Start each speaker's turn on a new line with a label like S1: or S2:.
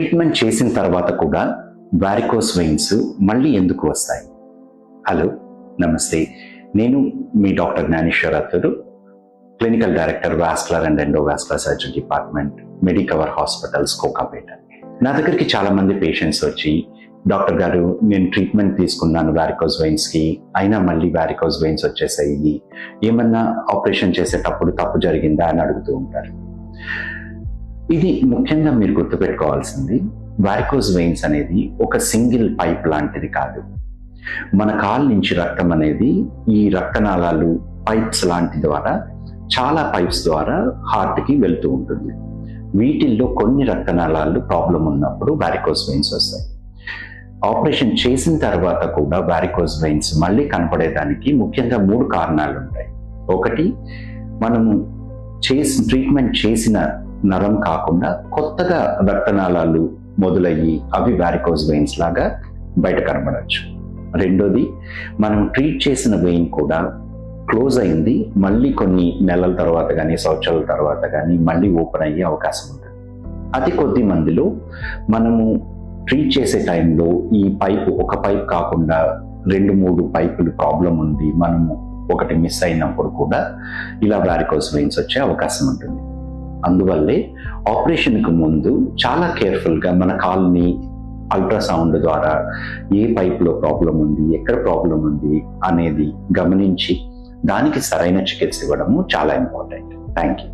S1: Treatment చేసిన తర్వాత కూడా వారికోస్ వెయిన్స్ మళ్ళీ ఎందుకు వస్తాయి? హలో, నమస్తే. నేను మీ డాక్టర్ జ్ఞానేశ్వర్ అత్తరు, clinical director vascular and endovascular surgery department, Medicover hospitals, Kokapet. నా దగ్గరికి చాలా మంది పేషెంట్స్ వచ్చి, డాక్టర్ గారు నేను ట్రీట్మెంట్ తీసుకున్నాను వారికోస్ వెయిన్స్ కి, అయినా మళ్ళీ వారికోస్ వెయిన్స్ వచ్చేసాయి, ఏమన్నా ఆపరేషన్ చేసేటప్పుడు తప్పు జరిగిందా అని అడుగుతూ ఉంటారు. ఇది ముఖ్యంగా మీరు గుర్తుపెట్టుకోవాల్సింది, వారికోస్ వెయిన్స్ అనేది ఒక సింగిల్ పైప్ లాంటిది కాదు. మన కాలు నుంచి రక్తం అనేది ఈ రక్తనాళాలు పైప్స్ లాంటి ద్వారా, చాలా పైప్స్ ద్వారా హార్ట్కి వెళ్తూ ఉంటుంది. వీటిల్లో కొన్ని రక్తనాళాలు ప్రాబ్లం ఉన్నప్పుడు వారికోస్ వెయిన్స్ వస్తాయి. ఆపరేషన్ చేసిన తర్వాత కూడా వారికోస్ వెయిన్స్ మళ్ళీ కనపడేదానికి ముఖ్యంగా 3 కారణాలు ఉంటాయి. ఒకటి, మనము ట్రీట్మెంట్ చేసిన నరం కాకుండా కొత్తగా రక్తనాళాలు మొదలయ్యి అవి వారికోస్ వెయిన్స్ లాగా బయట కనబడవచ్చు. రెండోది, మనం ట్రీట్ చేసిన వెయిన్ కూడా క్లోజ్ అయింది, మళ్ళీ కొన్ని నెలల తర్వాత కానీ సంవత్సరాల తర్వాత కానీ మళ్ళీ ఓపెన్ అయ్యే అవకాశం ఉంటుంది. అతి కొద్ది మందిలో మనము ట్రీట్ చేసే టైంలో ఈ ఒక పైప్ కాకుండా 2-3 పైపులు ప్రాబ్లం ఉంది, మనము ఒకటి మిస్ అయినప్పుడు కూడా ఇలా వారికోస్ వెయిన్స్ వచ్చే అవకాశం ఉంటుంది. అందువల్లే ఆపరేషన్కు ముందు చాలా కేర్ఫుల్గా మన కాల్ని అల్ట్రాసౌండ్ ద్వారా ఏ పైపులో ప్రాబ్లం ఉంది, ఎక్కడ ప్రాబ్లం ఉంది అనేది గమనించి దానికి సరైన చికిత్స ఇవ్వడము చాలా ఇంపార్టెంట్. Thank you.